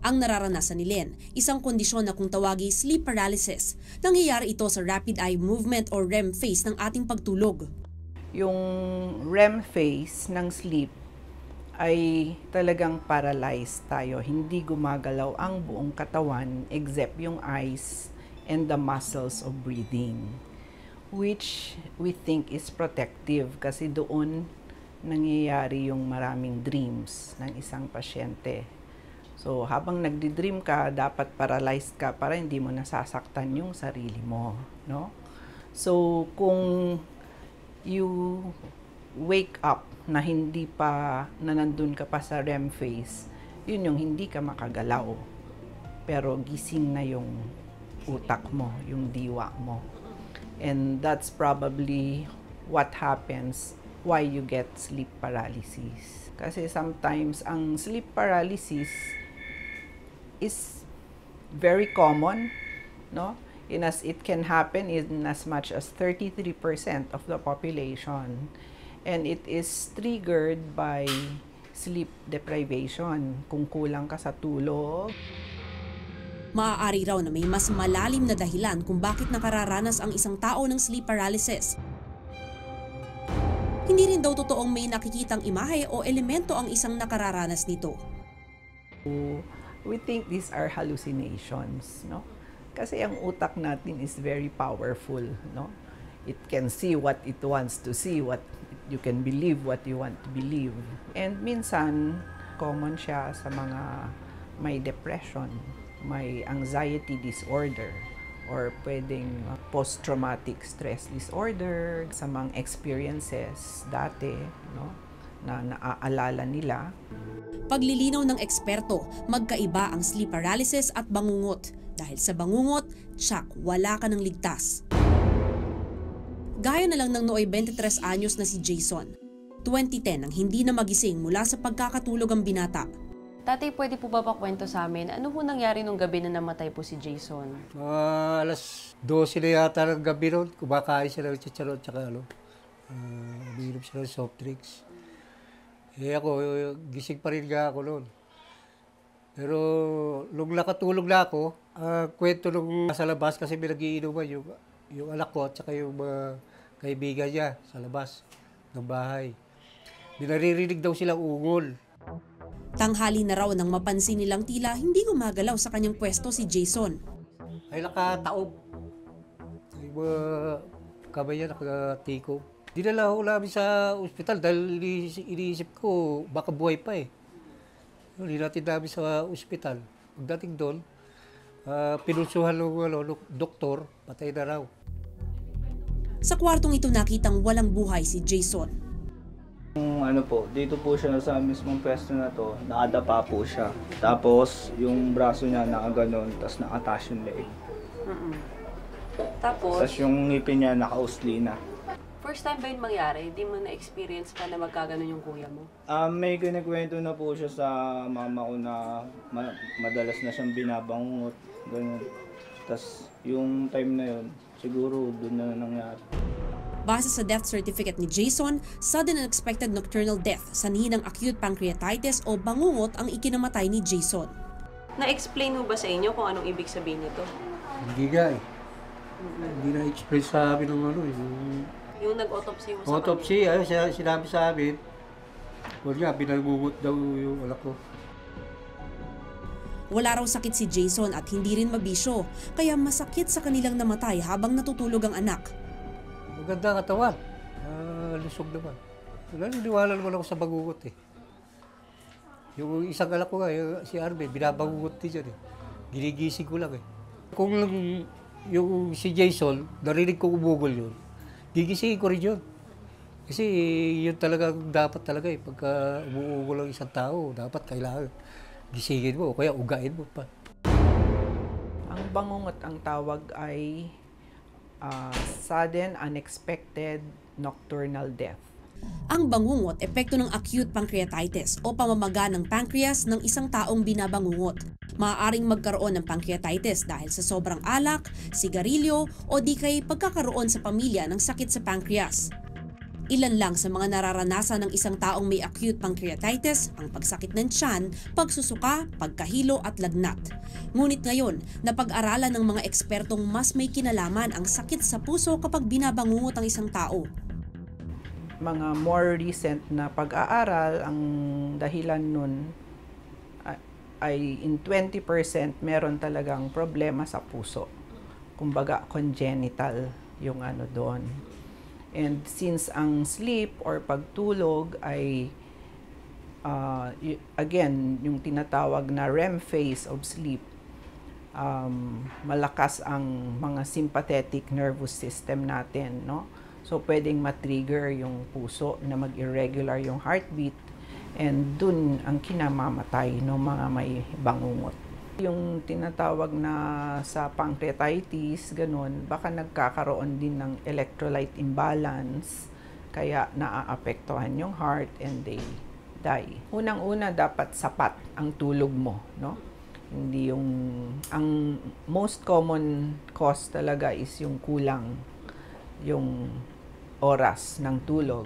Ang nararanasan ni Len, isang kondisyon na kung tawagi sleep paralysis. Nangyayari ito sa rapid eye movement o REM phase ng ating pagtulog. Yung REM phase ng sleep ay talagang paralyzed tayo. Hindi gumagalaw ang buong katawan except yung eyes and the muscles of breathing, which we think is protective kasi doon nangyayari yung maraming dreams ng isang pasyente. So, habang nagdi-dream ka, dapat paralyzed ka para hindi mo nasasaktan yung sarili mo, no? So, kung you wake up na hindi pa, na nandun ka pa sa REM phase, yun yung hindi ka makagalaw. Pero gising na yung utak mo, yung diwa mo. And that's probably what happens why you get sleep paralysis. Kasi sometimes ang sleep paralysis is very common, no? In as it can happen in as much as 33% of the population. And it is triggered by sleep deprivation. Kung kulang ka sa tulog. Maaari raw na may mas malalim na dahilan kung bakit nakararanas ang isang tao ng sleep paralysis. Hindi rin daw totoong may nakikitang imahe o elemento ang isang nakararanas nito. We think these are hallucinations, no? Kasi ang utak natin is very powerful, no? It can see what it wants to see, what you can believe what you want to believe. And minsan, common siya sa mga may depression, may anxiety disorder, or pwedeng post-traumatic stress disorder, sa mga experiences dati, no, na naaalala nila. Paglilinaw ng eksperto, magkaiba ang sleep paralysis at bangungot. Dahil sa bangungot, tsak, wala ka ng ligtas. Gaya na lang ng nooy 23 anyos na si Jason. 2010 nang hindi na magising mula sa pagkakatulog ang binata. Tatay, pwede po ba pakwento sa amin? Ano po nangyari nung gabi na namatay po si Jason? Alas 12 na yata ng gabi noon. Kumakain siya ng chicharon tsaka umiinom siya ng soft drinks. Ako, gising pa rin nga ako noon. Pero nung nakatulog na ako, kwento nung nasa labas kasi may nagiinuman yung anak ko at saka yung mga kaibigan niya sa labas ng bahay. Naririnig daw silang ungol. Tanghali na raw nang mapansin nilang tila hindi gumagalaw sa kanyang pwesto si Jason. Ay nakataob. Yung mga kamay niya nakatiko. Dinala ko namin sa ospital dahil iniisip ko baka buhay pa eh. Hinatid namin sa ospital. Pagdating doon, pinulsuhan ng doktor, patay na raw. Sa kwartong ito nakitang walang buhay si Jason. Dito po siya sa mismong pwesto na to, nakadapa po siya. Tapos yung braso niya nakaganon, tapos nakatas yung leeg. Tapos yung ngipin niya nakausli na. first time ba yun mangyari? Di mo na-experience pa na magkaganon yung kuya mo? May kinikwento na po siya sa mama ko na madalas na siyang binabangungot. Ganun. Tapos yung time na yun, siguro doon na nangyari. Base sa death certificate ni Jason, sudden and unexpected nocturnal death sanhi ng acute pancreatitis o bangungot ang ikinamatay ni Jason. Na-explain mo ba sa inyo kung anong ibig sabihin nito? Hindi nga eh. Hindi na-explain sa amin ng Yung nag-autopsy mo sa autopsy, sinabi sa amin. Wala nga, binangungot daw yung anak ko. Wala raw sakit si Jason at hindi rin mabisyo, kaya masakit sa kanilang namatay habang natutulog ang anak. Maganda ang katawan. Lusog naman. Naniniwala naman ako sa bangungot eh. Yung isang anak ko nga, si Armin, binabangungot din dyan eh. Ginigising ko lang eh. Kung yung si Jason, narinig ko umugol yun, gigisingin ko rin yun. Kasi yun talaga dapat talaga eh. Pagka umuugol ang isang tao, dapat kailangan gisingin mo o kaya ugain mo pa. Ang bangungot ang tawag ay sudden, unexpected, nocturnal death. Ang bangungot, epekto ng acute pancreatitis o pamamaga ng pancreas ng isang taong binabangungot. Maaaring magkaroon ng pancreatitis dahil sa sobrang alak, sigarilyo o di kay pagkakaroon sa pamilya ng sakit sa pancreas. Ilan lang sa mga nararanasan ng isang taong may acute pancreatitis ang pagsakit ng tiyan, pagsusuka, pagkahilo at lagnat. Ngunit ngayon, napag-aralan ng mga ekspertong mas may kinalaman ang sakit sa puso kapag binabangungot ang isang tao. Mga more recent na pag-aaral, ang dahilan nun ay in 20% meron talagang problema sa puso. Kumbaga congenital yung ano doon. And since ang sleep or pagtulog ay again, yung tinatawag na REM phase of sleep, malakas ang mga sympathetic nervous system natin, no? So pwedeng matrigger yung puso na mag-irregular yung heartbeat, and dun ang kinamamatay ng mga may bangungot. Yung tinatawag na sa pancreatitis, ganun, baka nagkakaroon din ng electrolyte imbalance, kaya naaapektuhan yung heart and they die. Unang-una, dapat sapat ang tulog mo, no? Hindi yung, ang most common cause talaga is yung kulang yung oras ng tulog.